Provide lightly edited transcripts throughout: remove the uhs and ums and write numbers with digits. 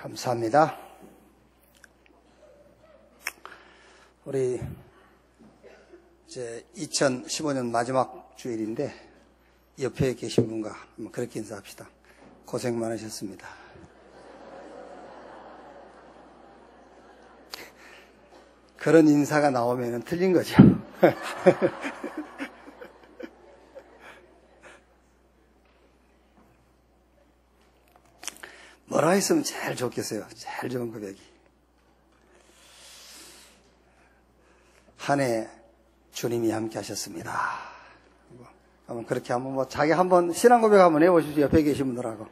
감사합니다. 우리 이제 2015년 마지막 주일인데 옆에 계신 분과 한번 그렇게 인사합시다. 고생 많으셨습니다. 그런 인사가 나오면 틀린 거죠. 뭐라 했으면 제일 좋겠어요. 제일 좋은 고백이. 한 해 주님이 함께 하셨습니다. 한번 그렇게 한번 자기 한번 신앙 고백 한번 해보십시오. 옆에 계신 분들하고.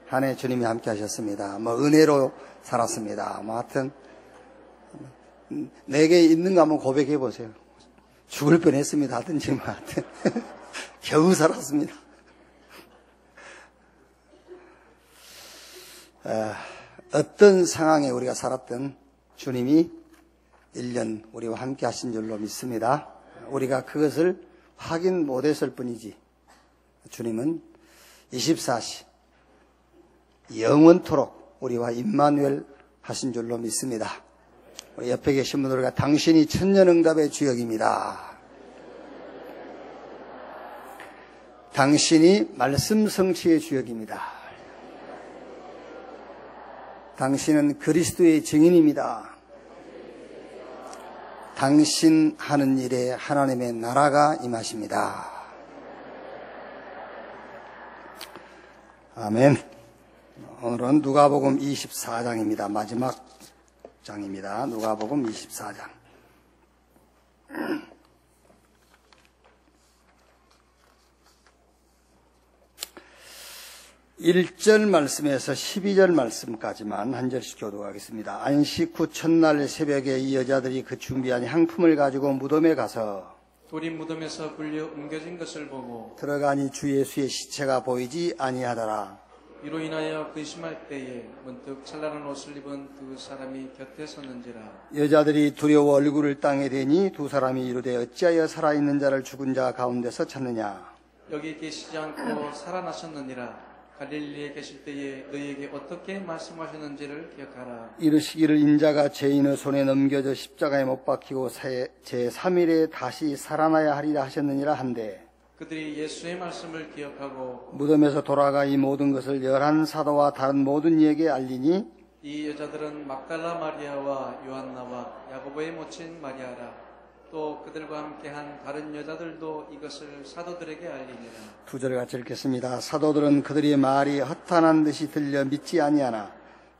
한 해 주님이 함께 하셨습니다. 은혜로 살았습니다. 하여튼 내게 있는 거 한번 고백해 보세요. 죽을 뻔 했습니다. 하든지 하여튼 겨우 살았습니다. 어떤 상황에 우리가 살았든 주님이 1년 우리와 함께 하신 줄로 믿습니다. 우리가 그것을 확인 못했을 뿐이지 주님은 24시 영원토록 우리와 임마누엘 하신 줄로 믿습니다. 우리 옆에 계신 분들과 당신이 천년응답의 주역입니다. 당신이 말씀 성취의 주역입니다. 당신은 그리스도의 증인입니다. 당신 하는 일에 하나님의 나라가 임하십니다. 아멘. 오늘은 누가복음 24장입니다. 마지막 장입니다. 누가복음 24장. 1절 말씀에서 12절 말씀까지만 한 절씩 교독하겠습니다. 안식 후 첫날 새벽에 이 여자들이 그 준비한 향품을 가지고 무덤에 가서 돌이 무덤에서 불려 옮겨진 것을 보고 들어가니 주 예수의 시체가 보이지 아니하더라. 이로 인하여 근심할 때에 문득 찬란한 옷을 입은 두 사람이 곁에 섰는지라. 여자들이 두려워 얼굴을 땅에 대니 두 사람이 이르되 어찌하여 살아있는 자를 죽은 자 가운데서 찾느냐. 여기 계시지 않고 살아나셨느니라. 갈릴리에 계실 때에 너희에게 어떻게 말씀하셨는지를 기억하라. 이르시기를 인자가 죄인의 손에 넘겨져 십자가에 못 박히고 제3일에 다시 살아나야 하리라 하셨느니라 한데 그들이 예수의 말씀을 기억하고 무덤에서 돌아가 이 모든 것을 11사도와 다른 모든 이에게 알리니 이 여자들은 막달라 마리아와 요한나와 야고보의 모친 마리아라. 또 그들과 함께한 다른 여자들도 이것을 사도들에게 알리니라. 2절을 같이 읽겠습니다. 사도들은 그들의 말이 허탄한 듯이 들려 믿지 아니하나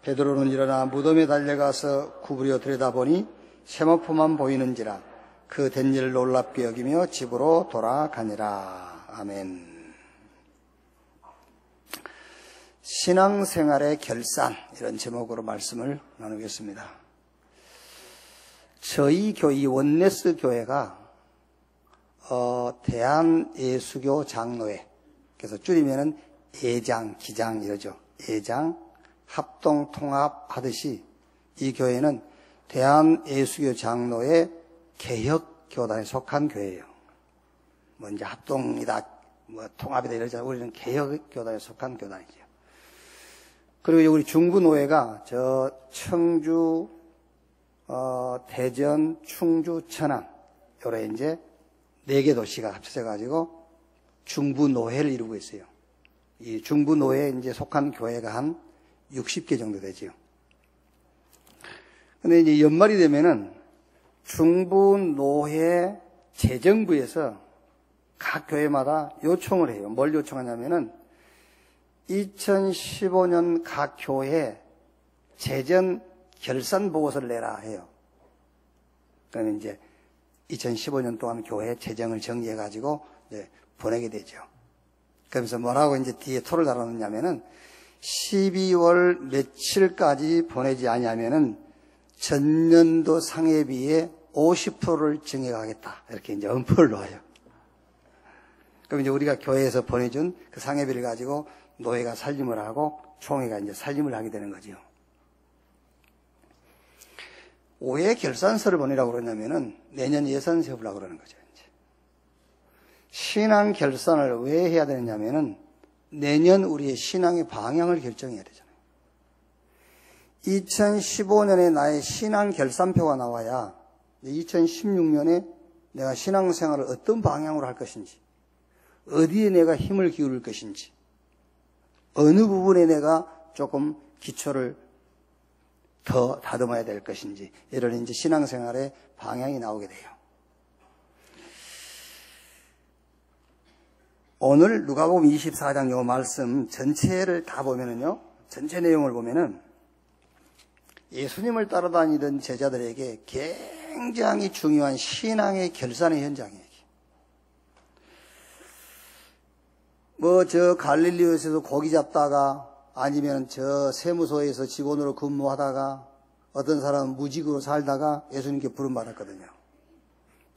베드로는 일어나 무덤에 달려가서 구부려 들여다보니 세마포만 보이는지라 그 된 일을 놀랍게 여기며 집으로 돌아가니라. 아멘. 신앙생활의 결산, 이런 제목으로 말씀을 나누겠습니다. 저희 교회 원네스 교회가 대한예수교 장로회, 그래서 줄이면은 예장, 기장 이러죠. 예장, 합동, 통합 하듯이 이 교회는 대한예수교 장로회 개혁교단에 속한 교회예요. 이제 합동이다, 통합이다 이러잖아요. 우리는 개혁교단에 속한 교단이죠. 그리고 우리 중부노회가 저 청주, 대전, 충주, 천안, 요래 이제 4개 도시가 합쳐져가지고 중부노회를 이루고 있어요. 이 중부노회에 이제 속한 교회가 한 60개 정도 되죠. 근데 이제 연말이 되면은 중부노회 재정부에서 각 교회마다 요청을 해요. 뭘 요청하냐면은 2015년 각 교회 재정 결산 보고서를 내라 해요. 그러면 이제 2015년 동안 교회 재정을 정리해가지고 이제 보내게 되죠. 그러면서 뭐라고 이제 뒤에 토를 달아놓냐면은 12월 며칠까지 보내지 아니하면은 전년도 상회비의 50%를 증액하겠다. 이렇게 이제 엄포를 놓아요. 그럼 이제 우리가 교회에서 보내준 그 상회비를 가지고 노회가 살림을 하고 총회가 이제 살림을 하게 되는 거죠. 왜 결산서를 보내라고 그러냐면은 내년 예산 세우려고 그러는 거죠. 이제. 신앙 결산을 왜 해야 되느냐면은 내년 우리의 신앙의 방향을 결정해야 되잖아요. 2015년에 나의 신앙 결산표가 나와야 2016년에 내가 신앙생활을 어떤 방향으로 할 것인지, 어디에 내가 힘을 기울일 것인지, 어느 부분에 내가 조금 기초를 더 다듬어야 될 것인지, 이런 이제 신앙생활의 방향이 나오게 돼요. 오늘 누가복음 24장 요 말씀 전체를 다 보면은요, 전체 내용을 보면은 예수님을 따라다니던 제자들에게 굉장히 중요한 신앙의 결산의 현장이에요. 저 갈릴리에서도 고기 잡다가, 아니면 저 세무소에서 직원으로 근무하다가, 어떤 사람은 무직으로 살다가 예수님께 부름받았거든요.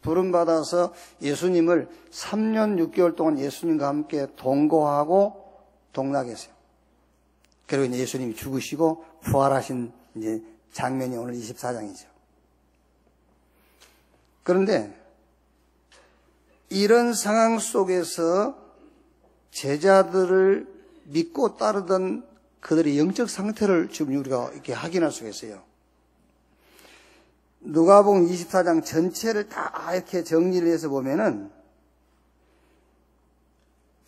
부름받아서 예수님을 3년 6개월 동안 예수님과 함께 동거하고 동락했어요. 그리고 이제 예수님이 죽으시고 부활하신 이제 장면이 오늘 24장이죠. 그런데 이런 상황 속에서 제자들을 믿고 따르던 그들의 영적 상태를 지금 우리가 이렇게 확인할 수가 있어요. 누가복음 24장 전체를 다 이렇게 정리를 해서 보면은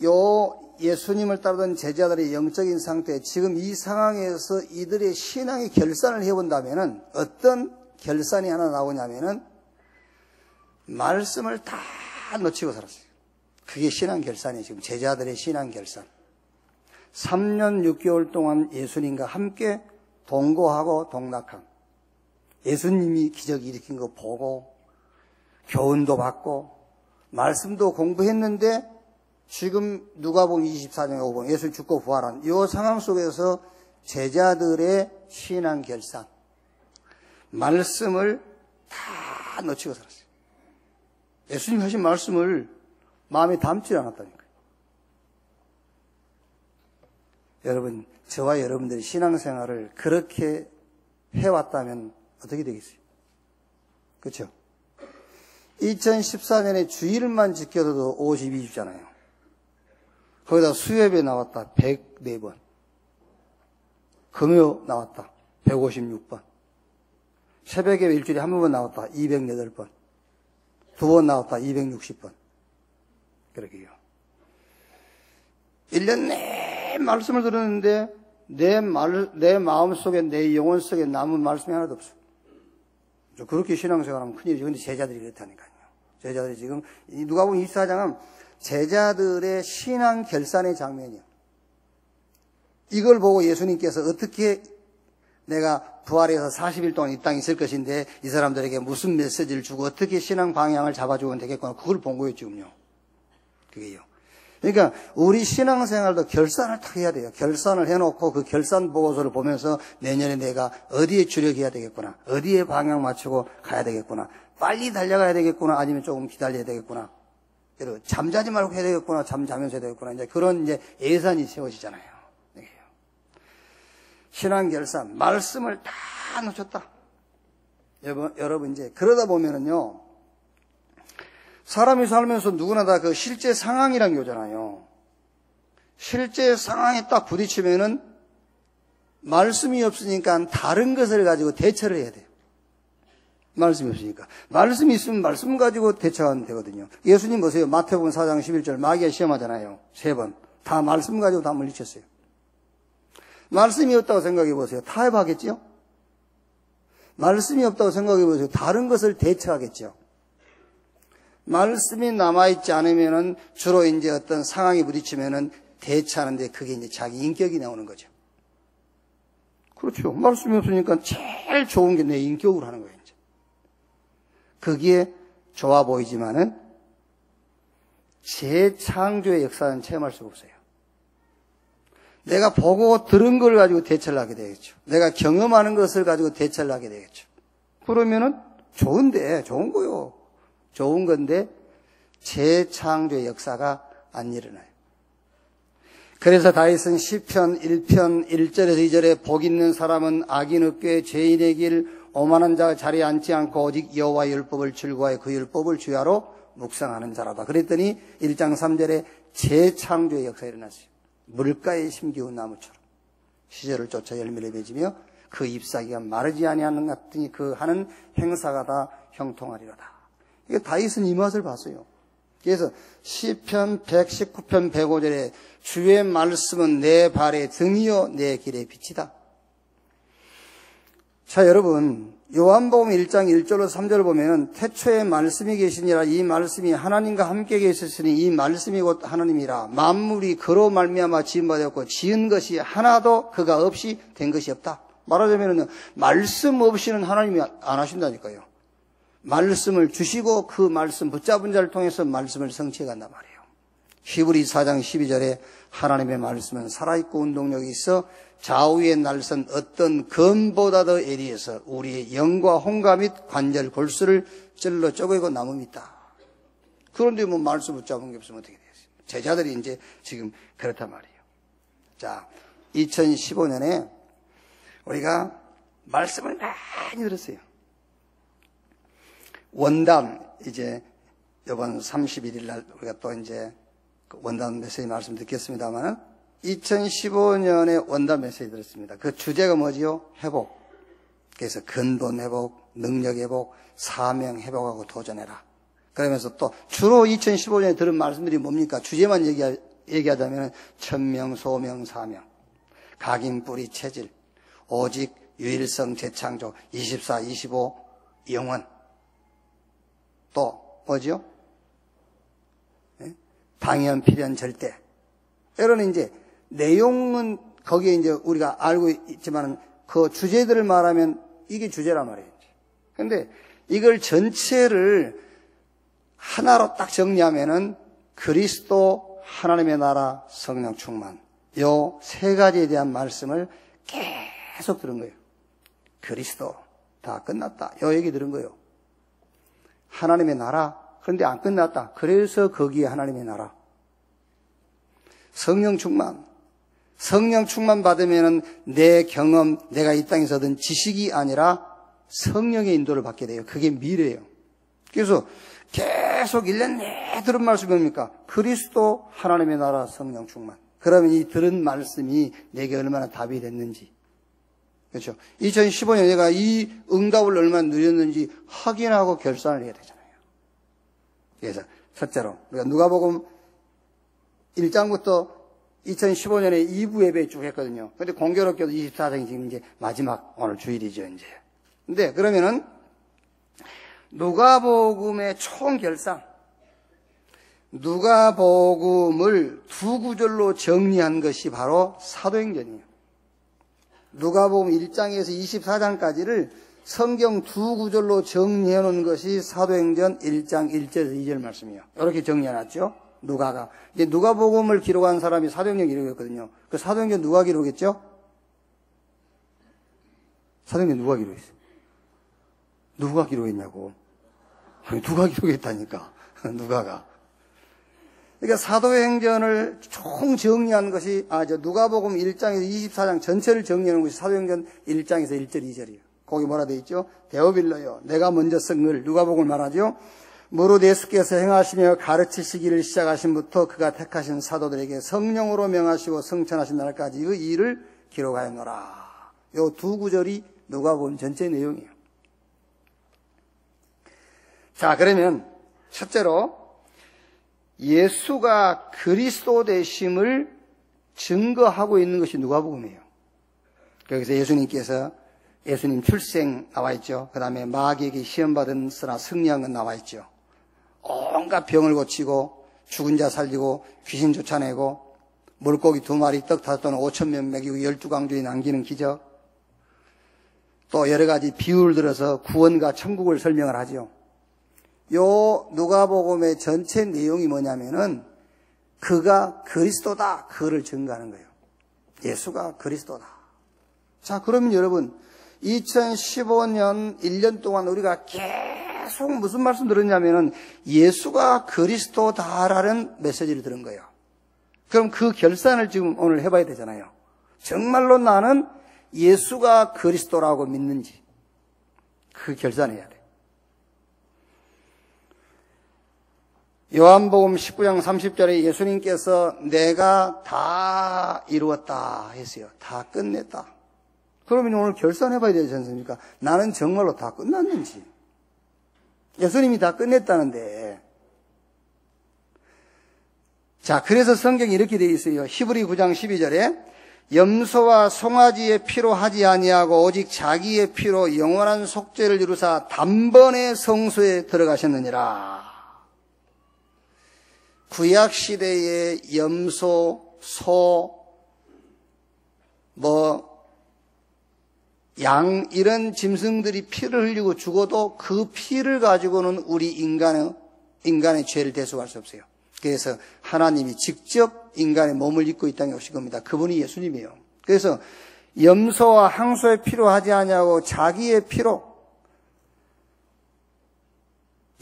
요 예수님을 따르던 제자들의 영적인 상태, 지금 이 상황에서 이들의 신앙의 결산을 해본다면은 어떤 결산이 하나 나오냐면은 말씀을 다 놓치고 살았어요. 그게 신앙 결산이에요. 지금 제자들의 신앙 결산. 3년 6개월 동안 예수님과 함께 동거하고 동락함. 예수님이 기적 일으킨 거 보고 교훈도 받고 말씀도 공부했는데 지금 누가복음 24장에 보면 예수 죽고 부활한 이 상황 속에서 제자들의 신앙 결산, 말씀을 다 놓치고 살았어요. 예수님이 하신 말씀을 마음에 담지 않았다니까요. 여러분, 저와 여러분들이 신앙생활을 그렇게 해왔다면 어떻게 되겠어요? 그렇죠? 2014년에 주일만 지켜도 52주잖아요. 거기다 수요예배 나왔다 104번, 금요 나왔다 156번, 새벽에 일주일에 한 번 나왔다 208번, 두 번 나왔다 260번. 그러게요. 1년 내내 말씀을 들었는데 내 마음 속에, 내 영혼 속에 남은 말씀이 하나도 없어. 그렇게 신앙생활하면 큰일이죠. 근데 제자들이 그렇다니까요. 제자들이 지금, 누가복음 24장은 제자들의 신앙 결산의 장면이에요. 이걸 보고 예수님께서 어떻게 내가 부활해서 40일 동안 이 땅에 있을 것인데 이 사람들에게 무슨 메시지를 주고 어떻게 신앙 방향을 잡아주면 되겠구나. 그걸 본 거예요, 지금요. 그게요. 그러니까 우리 신앙생활도 결산을 딱 해야 돼요. 결산을 해놓고 그 결산 보고서를 보면서 내년에 내가 어디에 주력해야 되겠구나, 어디에 방향 맞추고 가야 되겠구나, 빨리 달려가야 되겠구나, 아니면 조금 기다려야 되겠구나, 잠자지 말고 해야 되겠구나, 잠자면서 해야 되겠구나, 이제 그런 이제 예산이 세워지잖아요. 신앙 결산, 말씀을 다 놓쳤다. 여러분 이제 그러다 보면은요, 사람이 살면서 누구나 다 그 실제 상황이란 게 오잖아요. 실제 상황에 딱 부딪히면은 말씀이 없으니까 다른 것을 가지고 대처를 해야 돼요. 말씀이 없으니까. 말씀이 있으면 말씀 가지고 대처하면 되거든요. 예수님 보세요. 마태복음 4장 11절 마귀가 시험하잖아요. 3번. 다 말씀 가지고 다 물리쳤어요. 말씀이 없다고 생각해 보세요. 타협하겠죠? 말씀이 없다고 생각해 보세요. 다른 것을 대처하겠죠? 말씀이 남아있지 않으면은 주로 이제 어떤 상황이 부딪히면은 대처하는데 그게 이제 자기 인격이 나오는 거죠. 그렇죠. 말씀이 없으니까 제일 좋은 게 내 인격으로 하는 거예요, 이제. 그게 좋아 보이지만은 재창조의 역사는 체험할 수가 없어요. 내가 보고 들은 걸 가지고 대처를 하게 되겠죠. 내가 경험하는 것을 가지고 대처를 하게 되겠죠. 그러면은 좋은데, 좋은 거요. 좋은 건데 재창조의 역사가 안 일어나요. 그래서 다윗은 시편 1편 1절에서 2절에 복 있는 사람은 악인 없게 죄인의 길 오만한 자가 자리에 앉지 않고 오직 여호와의 율법을 즐거워해 그 율법을 주야로 묵상하는 자라다. 그랬더니 1장 3절에 재창조의 역사가 일어났어요. 물가에 심기운 나무처럼 시절을 쫓아 열매를 맺으며 그 잎사귀가 마르지 아니하는 것 같으니 그 하는 행사가 다 형통하리로다. 이게 다윗은 이 맛을 봤어요. 그래서 시편 119편 105절에 주의 말씀은 내 발의 등이요 내 길의 빛이다. 자, 여러분, 요한복음 1장 1절로 3절을 보면 태초에 말씀이 계시니라. 이 말씀이 하나님과 함께 계셨으니 이 말씀이 곧 하나님이라. 만물이 그로 말미암아 지은 바 되었고 지은 것이 하나도 그가 없이 된 것이 없다. 말하자면 말씀 없이는 하나님이 안 하신다니까요. 말씀을 주시고 그 말씀 붙잡은 자를 통해서 말씀을 성취해 간단 말이에요. 히브리 4장 12절에 하나님의 말씀은 살아있고 운동력이 있어 좌우에 날선 어떤 검보다도 예리해서 우리의 영과 홍과 및 관절 골수를 찔러 쪼개고 남음이다. 그런데 뭐 말씀 붙잡은 게 없으면 어떻게 되겠어요? 제자들이 이제 지금 그렇단 말이에요. 자, 2015년에 우리가 말씀을 많이 들었어요. 원담, 이제, 이번 31일 날 우리가 또 이제 원담 메시지 말씀 듣겠습니다만은 2015년에 원담 메시지 들었습니다. 그 주제가 뭐지요? 회복. 그래서 근본 회복, 능력 회복, 사명 회복하고 도전해라. 그러면서 또 주로 2015년에 들은 말씀들이 뭡니까? 주제만 얘기하자면 천명, 소명, 사명, 각인, 뿌리, 체질, 오직, 유일성, 재창조, 24, 25, 영원. 또 뭐죠? 당연, 필연, 절대. 이런 이제 내용은 거기에 이제 우리가 알고 있지만 그 주제들을 말하면 이게 주제란 말이에요. 근데 이걸 전체를 하나로 딱 정리하면은 그리스도, 하나님의 나라, 성령 충만. 요 세 가지에 대한 말씀을 계속 들은 거예요. 그리스도, 다 끝났다. 요 얘기 들은 거예요. 하나님의 나라, 그런데 안 끝났다. 그래서 거기에 하나님의 나라. 성령 충만. 성령 충만 받으면 내 경험, 내가 이 땅에서 얻은 지식이 아니라 성령의 인도를 받게 돼요. 그게 미래예요. 그래서 계속 1년 내내 들은 말씀이 뭡니까? 그리스도, 하나님의 나라, 성령 충만. 그러면 이 들은 말씀이 내게 얼마나 답이 됐는지. 그렇죠? 2015년 내가 이 응답을 얼마나 누렸는지 확인하고 결산을 해야 되잖아요. 그래서 첫째로 우리가 누가복음 1장부터 2015년에 2부 예배 쭉 했거든요. 근데 공교롭게도 24장이 지금 이제 마지막 오늘 주일이죠, 이제. 근데 그러면은 누가복음의 총 결산, 누가복음을 두 구절로 정리한 것이 바로 사도행전이에요. 누가복음 1장에서 24장까지를 성경 두 구절로 정리해 놓은 것이 사도행전 1장 1절에서 2절 말씀이에요. 이렇게 정리해 놨죠. 누가가. 이제 누가복음을 기록한 사람이 사도행전 기록했거든요. 그 사도행전 누가 기록했죠? 사도행전 누가 기록했어요? 누가 기록했냐고. 아니, 누가 기록했다니까. 누가가. 그러니까 사도행전을 총 정리한 것이, 누가복음 1장에서 24장 전체를 정리하는 것이 사도행전 1장에서 1절, 2절이에요. 거기 뭐라 되어 있죠? 데오빌러요. 내가 먼저 쓴 글, 누가복음을 말하죠. 무릇 예수께서 행하시며 가르치시기를 시작하신부터 그가 택하신 사도들에게 성령으로 명하시고 성천하신 날까지 그 일을 기록하였노라. 요 두 구절이 누가복음 전체 내용이에요. 자, 그러면 첫째로 예수가 그리스도 되심을 증거하고 있는 것이 누가복음이에요. 여기서 예수님 출생 나와 있죠. 그 다음에 마귀에게 시험받은 쓰나 승리한 건 나와 있죠. 온갖 병을 고치고 죽은 자 살리고 귀신 쫓아내고 물고기 2마리 떡 5돈 5,000명 먹이고 12강조에 남기는 기적, 또 여러 가지 비유를 들어서 구원과 천국을 설명을 하죠. 요 누가복음의 전체 내용이 뭐냐면은 그가 그리스도다, 그를 증거하는 거예요. 예수가 그리스도다. 자, 그러면 여러분 2015년 1년 동안 우리가 계속 무슨 말씀 들었냐면은 예수가 그리스도다라는 메시지를 들은 거예요. 그럼 그 결산을 지금 오늘 해봐야 되잖아요. 정말로 나는 예수가 그리스도라고 믿는지 그 결산해야 돼. 요한복음 19장 30절에 예수님께서 내가 다 이루었다 했어요. 다 끝냈다. 그러면 오늘 결산해봐야 되지 않습니까? 나는 정말로 다 끝났는지. 예수님이 다 끝냈다는데. 자, 그래서 성경이 이렇게 되어 있어요. 히브리 9장 12절에 염소와 송아지의 피로 하지 아니하고 오직 자기의 피로 영원한 속죄를 이루사 단번에 성소에 들어가셨느니라. 구약 시대의 염소, 소, 양 이런 짐승들이 피를 흘리고 죽어도 그 피를 가지고는 우리 인간의 죄를 대속할 수 없어요. 그래서 하나님이 직접 인간의 몸을 입고 이 땅에 오신 겁니다. 그분이 예수님이에요. 그래서 염소와 항소의 피로 하지 아니하고 자기의 피로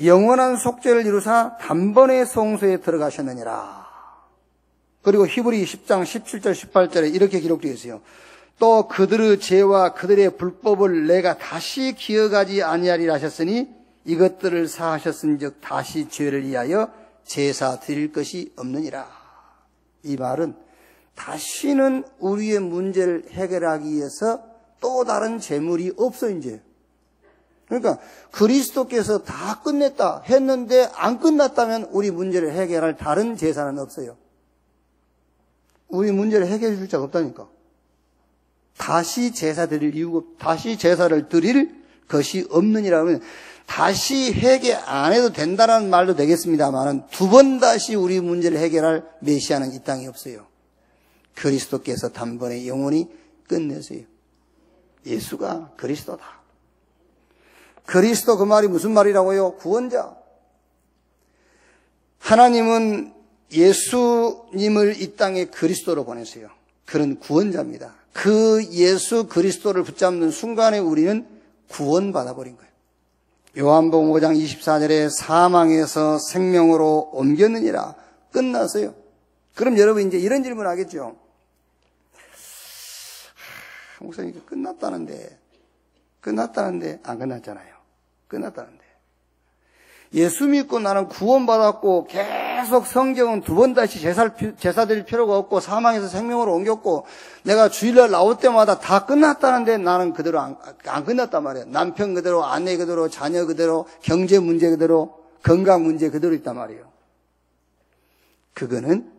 영원한 속죄를 이루사 단번에 성소에 들어가셨느니라. 그리고 히브리 10장 17절 18절에 이렇게 기록되어 있어요. 또 그들의 죄와 그들의 불법을 내가 다시 기억하지 아니하리라 하셨으니 이것들을 사하셨은즉 다시 죄를 위하여 제사 드릴 것이 없느니라. 이 말은 다시는 우리의 문제를 해결하기 위해서 또 다른 제물이 없어 이제. 그러니까 그리스도께서 다 끝냈다 했는데 안 끝났다면 우리 문제를 해결할 다른 제사는 없어요. 우리 문제를 해결해 줄 자가 없다니까. 다시 제사 드릴 이유가, 다시 제사를 드릴 것이 없느니라 하면 다시 해결 안 해도 된다는 말도 되겠습니다만 두 번 다시 우리 문제를 해결할 메시아는 이 땅에 없어요. 그리스도께서 단번에 영원히 끝내세요. 예수가 그리스도다. 그리스도 그 말이 무슨 말이라고요? 구원자. 하나님은 예수님을 이 땅에 그리스도로 보내세요. 그런 구원자입니다. 그 예수 그리스도를 붙잡는 순간에 우리는 구원받아버린 거예요. 요한복음 5장 24절에 사망에서 생명으로 옮겼느니라. 끝났어요. 그럼 여러분 이제 이런 질문 하겠죠. 목사님 끝났다는데 안 끝났잖아요. 끝났다는데. 예수 믿고 나는 구원받았고 계속 성경은 두 번 다시 제사 드릴 필요가 없고 사망에서 생명으로 옮겼고 내가 주일날 나올 때마다 다 끝났다는데 나는 그대로 안 끝났단 말이에요. 남편 그대로, 아내 그대로, 자녀 그대로, 경제 문제 그대로, 건강 문제 그대로 있단 말이에요. 그거는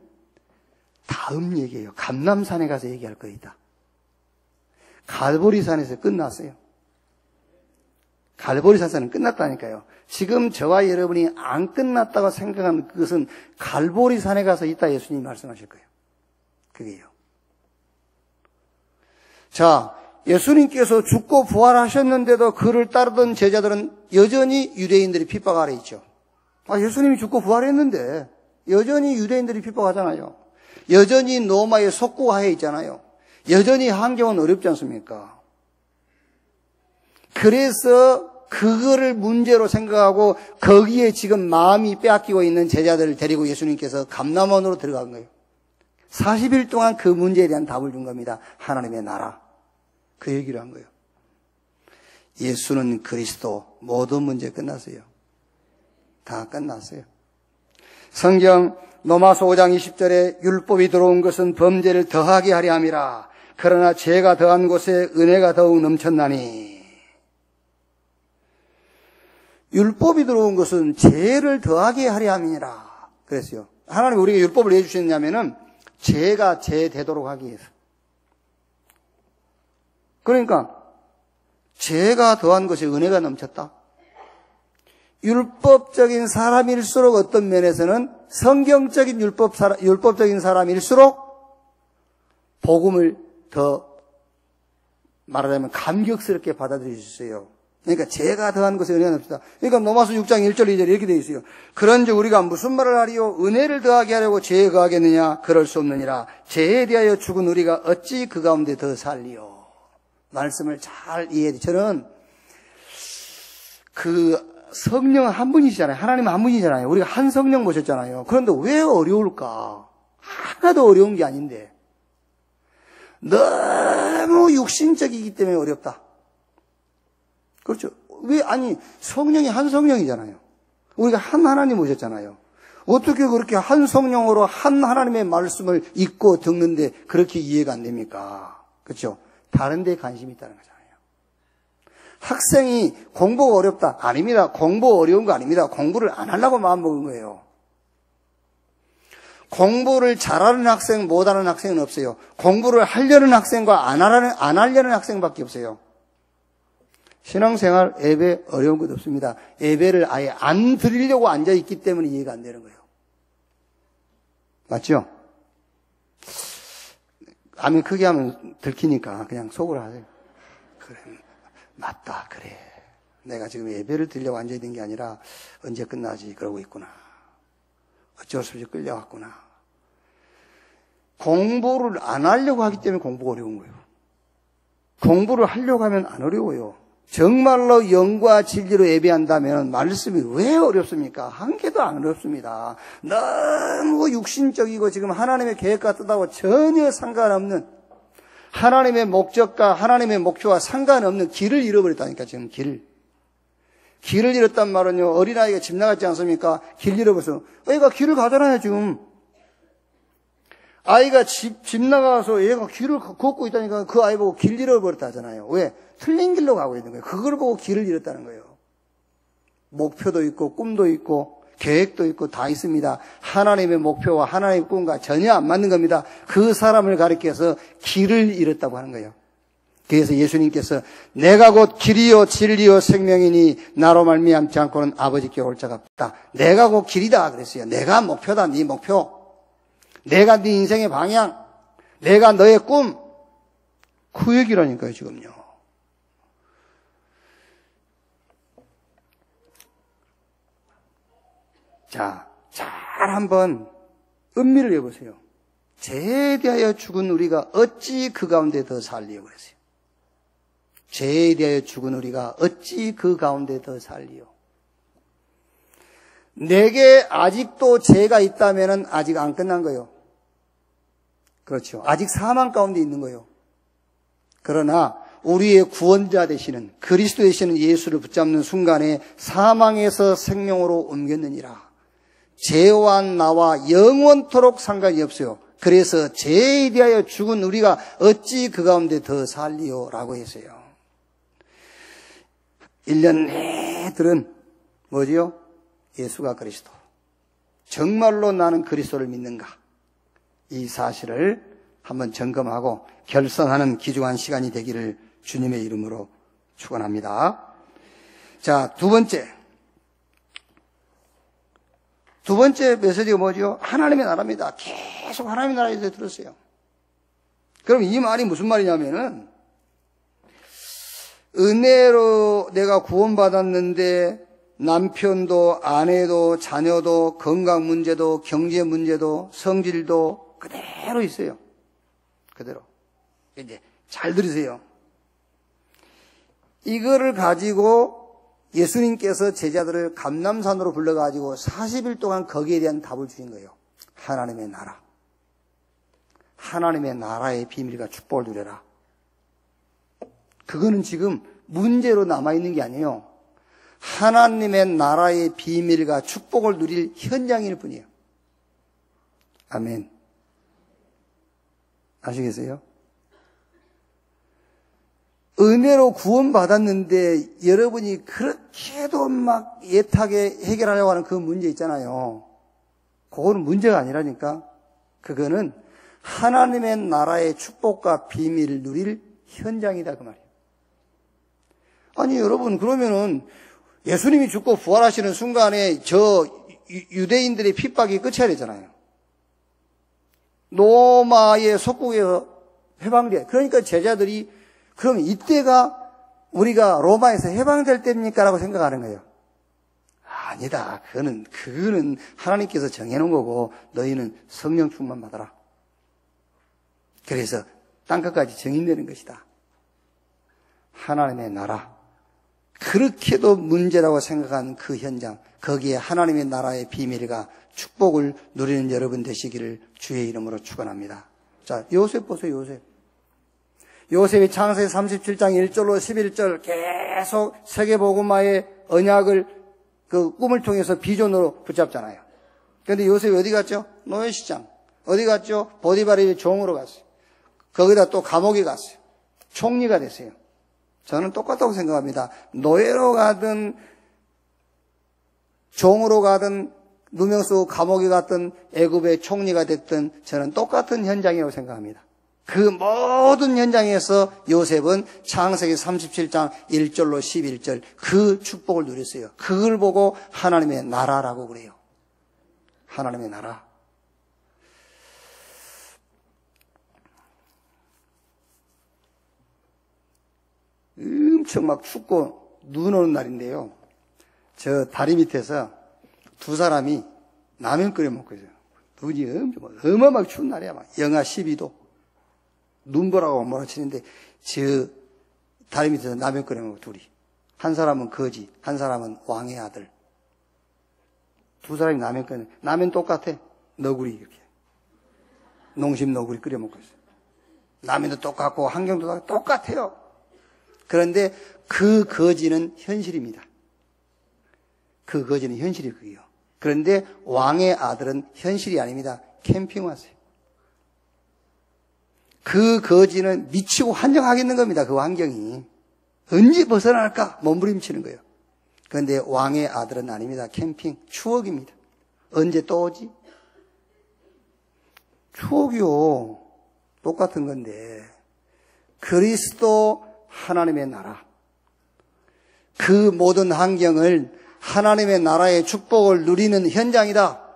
다음 얘기예요. 감람산에 가서 얘기할 거이다. 갈보리산에서 끝났어요. 갈보리산에서는 끝났다니까요. 지금 저와 여러분이 안 끝났다고 생각하는 그것은 갈보리산에 가서 이따 예수님이 말씀하실 거예요. 그게요. 자, 예수님께서 죽고 부활하셨는데도 그를 따르던 제자들은 여전히 유대인들이 핍박 아래 있죠. 예수님이 죽고 부활했는데 여전히 유대인들이 핍박하잖아요. 여전히 로마의 속국하에 있잖아요. 여전히 환경은 어렵지 않습니까? 그래서 그거를 문제로 생각하고 거기에 지금 마음이 빼앗기고 있는 제자들을 데리고 예수님께서 감람원으로 들어간 거예요. 40일 동안 그 문제에 대한 답을 준 겁니다. 하나님의 나라. 그 얘기를 한 거예요. 예수는 그리스도. 모든 문제 끝났어요. 다 끝났어요. 성경 로마서 5장 20절에 율법이 들어온 것은 범죄를 더하게 하려 함이라. 그러나 죄가 더한 곳에 은혜가 더욱 넘쳤나니. 율법이 들어온 것은 죄를 더하게 하려 함이니라. 그랬어요. 하나님이 우리에게 율법을 왜 주셨냐면은 죄가 죄되도록 하기 위해서. 그러니까 죄가 더한 것에 은혜가 넘쳤다. 율법적인 사람일수록 어떤 면에서는 성경적인 율법적인 사람일수록 복음을 더 말하자면 감격스럽게 받아들일 수 있어요. 그러니까 죄가 더한 것에 은혜가 넘치다. 그러니까 로마서 6장 1절 2절 이렇게 되어 있어요. 그런즉 우리가 무슨 말을 하리요? 은혜를 더하게 하려고 죄에 거하겠느냐? 그럴 수 없느니라. 죄에 대하여 죽은 우리가 어찌 그 가운데 더 살리요? 말씀을 잘 이해해. 저는 그 성령 한 분이시잖아요. 하나님 한 분이잖아요. 우리가 한 성령 모셨잖아요. 그런데 왜 어려울까? 하나도 어려운 게 아닌데 너무 육신적이기 때문에 어렵다. 그렇죠. 성령이 한 성령이잖아요. 우리가 한 하나님 모셨잖아요. 어떻게 그렇게 한 성령으로 한 하나님의 말씀을 읽고 듣는데 그렇게 이해가 안 됩니까? 그렇죠. 다른 데 관심이 있다는 거잖아요. 학생이 공부가 어렵다. 아닙니다. 공부 어려운 거 아닙니다. 공부를 안 하려고 마음먹은 거예요. 공부를 잘하는 학생, 못하는 학생은 없어요. 공부를 하려는 학생과 안 하려는 학생밖에 없어요. 신앙생활, 예배 어려운 것 없습니다. 예배를 아예 안 드리려고 앉아있기 때문에 이해가 안 되는 거예요. 맞죠? 아멘 크게 하면 들키니까 그냥 속으로 하세요. 그래, 맞다, 그래. 내가 지금 예배를 드리려고 앉아있는 게 아니라 언제 끝나지 그러고 있구나. 어쩔 수 없이 끌려갔구나. 공부를 안 하려고 하기 때문에 공부가 어려운 거예요. 공부를 하려고 하면 안 어려워요. 정말로 영과 진리로 예배한다면 말씀이 왜 어렵습니까? 한 개도 안 어렵습니다. 너무 육신적이고 지금 하나님의 계획과 뜻하고 전혀 상관없는 하나님의 목적과 하나님의 목표와 상관없는 길을 잃어버렸다니까. 지금 길을 잃었단 말은요, 어린아이가 집 나갔지 않습니까? 길 잃어버려서 애가 길을 가잖아요. 지금 아이가 집 나가서 얘가 길을 걷고 있다니까 그 아이 보고 길 잃어버렸다 하잖아요. 왜? 틀린 길로 가고 있는 거예요. 그걸 보고 길을 잃었다는 거예요. 목표도 있고 꿈도 있고 계획도 있고 다 있습니다. 하나님의 목표와 하나님의 꿈과 전혀 안 맞는 겁니다. 그 사람을 가리켜서 길을 잃었다고 하는 거예요. 그래서 예수님께서 내가 곧 길이요 진리요 생명이니 나로 말미암지 않고는 아버지께 올 자가 없다. 내가 곧 길이다 그랬어요. 내가 목표다. 네 목표. 내가 네 인생의 방향. 내가 너의 꿈. 그 얘기라니까요 지금요. 자, 잘 한번 음미를 해보세요. 죄에 대하여 죽은 우리가 어찌 그 가운데 더 살리요 그랬어요. 죄에 대하여 죽은 우리가 어찌 그 가운데 더 살리요. 내게 아직도 죄가 있다면 아직 안 끝난 거예요. 그렇죠. 아직 사망 가운데 있는 거예요. 그러나 우리의 구원자 되시는 그리스도 되시는 예수를 붙잡는 순간에 사망에서 생명으로 옮겼느니라. 죄와 나와 영원토록 상관이 없어요. 그래서 죄에 대하여 죽은 우리가 어찌 그 가운데 더 살리요 라고 했어요. 1년 내들은 뭐지요? 예수가 그리스도. 정말로 나는 그리스도를 믿는가? 이 사실을 한번 점검하고 결선하는 귀중한 시간이 되기를 주님의 이름으로 축원합니다. 자, 두 번째 메시지가 뭐죠? 하나님의 나라입니다. 계속 하나님의 나라에 대해서 들었어요. 그럼 이 말이 무슨 말이냐면은 은혜로 내가 구원받았는데 남편도 아내도 자녀도 건강 문제도 경제 문제도 성질도 그대로 있어요. 그대로. 이제 잘 들으세요. 이거를 가지고 예수님께서 제자들을 감람산으로 불러가지고 40일 동안 거기에 대한 답을 주신 거예요. 하나님의 나라. 하나님의 나라의 비밀과 축복을 누려라. 그거는 지금 문제로 남아있는 게 아니에요. 하나님의 나라의 비밀과 축복을 누릴 현장일 뿐이에요. 아멘. 아시겠어요? 은혜로 구원받았는데 여러분이 그렇게도 막 애타게 해결하려고 하는 그 문제 있잖아요. 그거는 문제가 아니라니까. 그거는 하나님의 나라의 축복과 비밀을 누릴 현장이다 그 말이에요. 아니 여러분 그러면은 예수님이 죽고 부활하시는 순간에 저 유대인들의 핍박이 끝이야 되잖아요. 로마의 속국에서 해방돼. 그러니까 제자들이 그럼 이때가 우리가 로마에서 해방될 때입니까? 라고 생각하는 거예요. 아니다. 그거는 하나님께서 정해놓은 거고 너희는 성령 충만 받아라. 그래서 땅끝까지 정인되는 것이다. 하나님의 나라. 그렇게도 문제라고 생각한 그 현장, 거기에 하나님의 나라의 비밀과 축복을 누리는 여러분 되시기를 주의 이름으로 축원합니다. 자, 요셉 보세요. 요셉이 창세기 37장 1절로 11절 계속 세계복음화의 언약을 그 꿈을 통해서 비전으로 붙잡잖아요. 그런데 요셉이 어디 갔죠? 노예시장. 어디 갔죠? 보디바르의 종으로 갔어요. 거기다 또 감옥에 갔어요. 총리가 됐어요. 저는 똑같다고 생각합니다. 노예로 가든 종으로 가든 누명 쓰고 감옥에 갔든 애굽의 총리가 됐든 저는 똑같은 현장이라고 생각합니다. 그 모든 현장에서 요셉은 창세기 37장 1절로 11절 그 축복을 누렸어요. 그걸 보고 하나님의 나라라고 그래요. 하나님의 나라. 엄청 막 춥고 눈 오는 날인데요. 저 다리 밑에서 두 사람이 라면 끓여 먹고 있어요. 눈이 어마어마하게 추운 날이야. 막 영하 12도. 눈보라고 몰아치는데 저 다리 밑에서 라면 끓여 먹고 둘이. 한 사람은 거지, 한 사람은 왕의 아들. 두 사람이 라면 끓여. 라면 똑같아. 너구리 이렇게. 농심 너구리 끓여 먹고 있어요. 라면도 똑같고 환경도 똑같아요. 그런데 그 거지는 현실입니다. 그 거지는 현실이 그게요. 그런데 왕의 아들은 현실이 아닙니다. 캠핑 왔어요. 그 거지는 미치고 환장하겠는 겁니다. 그 환경이. 언제 벗어날까? 몸부림치는 거예요. 그런데 왕의 아들은 아닙니다. 캠핑. 추억입니다. 언제 또 오지? 추억이요. 똑같은 건데. 그리스도 하나님의 나라. 그 모든 환경을 하나님의 나라의 축복을 누리는 현장이다.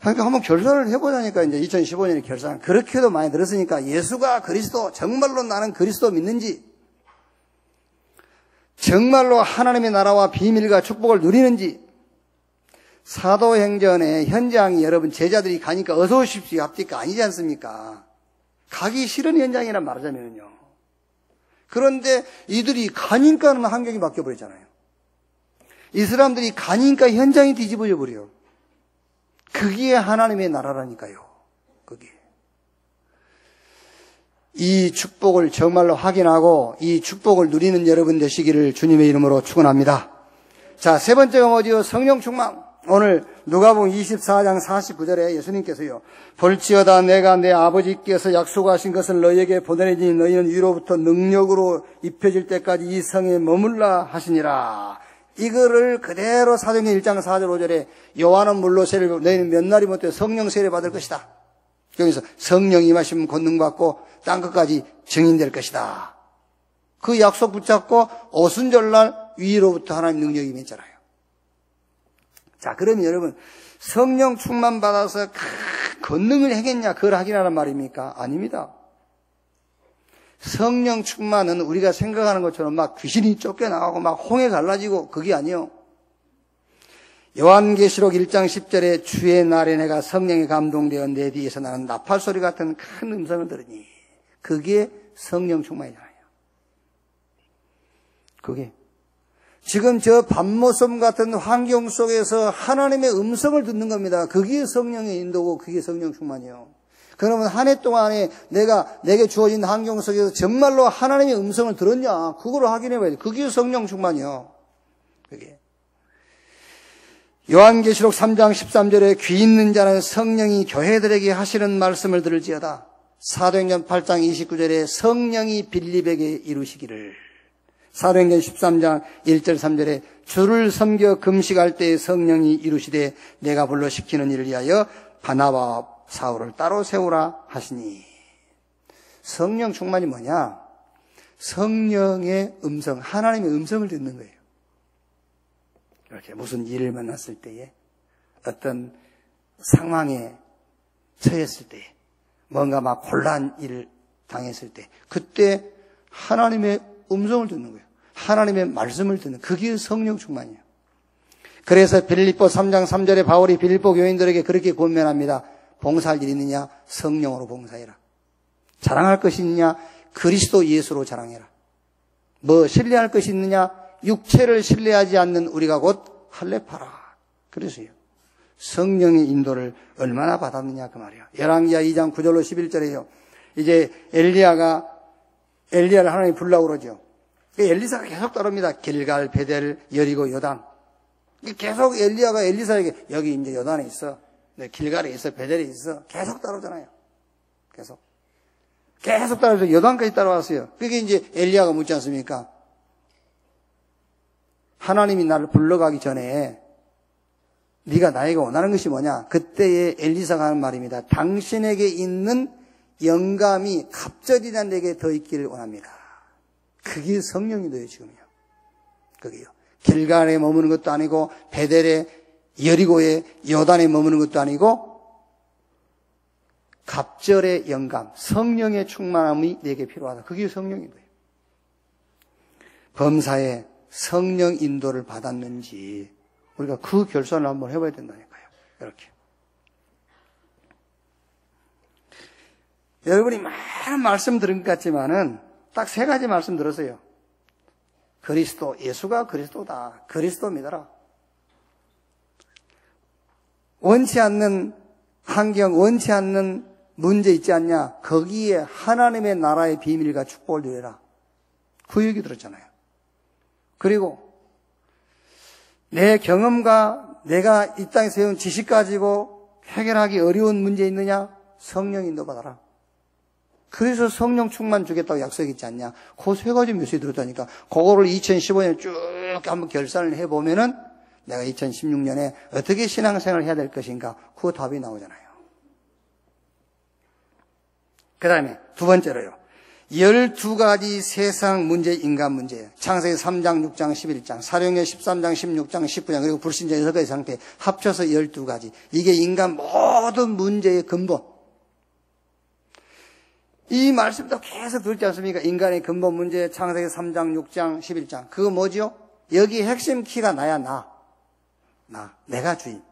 그러니까 한번 결산을 해보자니까 이제 2015년에 결산. 그렇게도 많이 들었으니까 예수가 그리스도, 정말로 나는 그리스도 믿는지, 정말로 하나님의 나라와 비밀과 축복을 누리는지, 사도행전의 현장이 여러분 제자들이 가니까 어서 오십시오 합니까? 아니지 않습니까? 가기 싫은 현장이란 말하자면요. 그런데 이들이 가니까는 환경이 바뀌어버렸잖아요. 이 사람들이 가니까 현장이 뒤집어져 버려요. 그게 하나님의 나라라니까요. 그게. 이 축복을 정말로 확인하고 이 축복을 누리는 여러분 되시기를 주님의 이름으로 축원합니다. 자, 세 번째가 뭐지요? 성령 충만. 오늘 누가복음 24장 49절에 예수님께서요. 볼지어다 내가 내 아버지께서 약속하신 것을 너희에게 보내니 너희는 위로부터 능력으로 입혀질 때까지 이 성에 머물라 하시니라. 이거를 그대로 사도행전 1장 4절 5절에 요한은 물로 세례를 받고 너희는 몇 날이 못해 성령 세례 받을 것이다. 여기서 성령 임하시면 권능 받고 땅 끝까지 증인될 것이다. 그 약속 붙잡고 오순절날 위로부터 하나님 능력이 임했잖아요. 자, 그러면 여러분 성령 충만 받아서 권능을 행했냐 그걸 확인하란 말입니까? 아닙니다. 성령 충만은 우리가 생각하는 것처럼 막 귀신이 쫓겨나가고 막 홍해 갈라지고 그게 아니요. 요한계시록 1장 10절에 주의 날에 내가 성령에 감동되어 내 뒤에서 나는 나팔 소리 같은 큰 음성을 들으니 그게 성령 충만이잖아요. 그게 지금 저 밤모섬 같은 환경 속에서 하나님의 음성을 듣는 겁니다. 그게 성령의 인도고 그게 성령 충만이에요. 그러면 한 해 동안에 내게 주어진 환경 속에서 정말로 하나님의 음성을 들었냐? 그걸 확인해 봐야 돼. 그게 성령 충만이요. 그게. 요한계시록 3장 13절에 귀 있는 자는 성령이 교회들에게 하시는 말씀을 들을지어다. 사도행전 8장 29절에 성령이 빌립에게 이루시기를. 사도행전 13장 1절 3절에 주를 섬겨 금식할 때에 성령이 이루시되 내가 불러 시키는 일을 위하여 바나바와 사울을 따로 세우라 하시니. 성령 충만이 뭐냐? 성령의 음성, 하나님의 음성을 듣는 거예요. 이렇게 무슨 일을 만났을 때에, 어떤 상황에 처했을 때에, 뭔가 막 곤란 일을 당했을 때, 그때 하나님의 음성을 듣는 거예요. 하나님의 말씀을 듣는, 그게 성령 충만이에요. 그래서 빌립보 3장 3절에 바울이 빌립보 교인들에게 그렇게 권면합니다. 봉사할 일 있느냐? 성령으로 봉사해라. 자랑할 것이 있느냐? 그리스도 예수로 자랑해라. 뭐 신뢰할 것이 있느냐? 육체를 신뢰하지 않는 우리가 곧 할례파라. 그래서요. 성령의 인도를 얼마나 받았느냐 그 말이에요. 열왕기하 2장 9절로 11절에요. 이제 엘리야를 하나님이 부르라고 그러죠. 엘리사가 계속 따릅니다. 길갈, 베델, 여리고, 요단. 계속 엘리야가 엘리사에게 여기 이제 요단에 있어. 길갈에 있어, 베델에 있어. 계속 따르잖아요. 계속. 계속 따라와서 요단까지 따라왔어요. 그게 이제 엘리야가 묻지 않습니까? 하나님이 나를 불러가기 전에 네가 나에게 원하는 것이 뭐냐? 그때에 엘리사가 하는 말입니다. 당신에게 있는 영감이 갑절이 난 내게 더 있기를 원합니다. 그게 성령이도요, 지금요. 그게요. 길갈에 머무는 것도 아니고 베델에 여리고에 요단에 머무는 것도 아니고 갑절의 영감, 성령의 충만함이 내게 필요하다. 그게 성령이도요. 범사에 성령 인도를 받았는지 우리가 그 결산을 한번 해봐야 된다니까요. 이렇게. 여러분이 많은 말씀 들은 것 같지만은 딱 3가지 말씀 들었어요. 그리스도, 예수가 그리스도다. 그리스도 믿어라. 원치 않는 환경, 원치 않는 문제 있지 않냐? 거기에 하나님의 나라의 비밀과 축복을 누려라. 그 얘기 들었잖아요. 그리고 내 경험과 내가 이 땅에 세운 지식 가지고 해결하기 어려운 문제 있느냐? 성령 인도 받아라. 그래서 성령 충만 주겠다고 약속했지 않냐? 그 3가지 메시지 들었다니까. 그거를 2015년에 쭉 한번 결산을 해보면은 내가 2016년에 어떻게 신앙생활을 해야 될 것인가? 그 답이 나오잖아요. 그 다음에 2번째로요. 12가지 세상 문제, 인간 문제예요. 창세기 3장, 6장, 11장, 사령의 13장, 16장, 19장, 그리고 불신자 6가지 상태 합쳐서 12가지. 이게 인간 모든 문제의 근본. 이 말씀도 계속 들지 않습니까? 인간의 근본 문제, 창세기 3장, 6장, 11장. 그거 뭐지요? 여기 핵심 키가 나야, 내가 주인.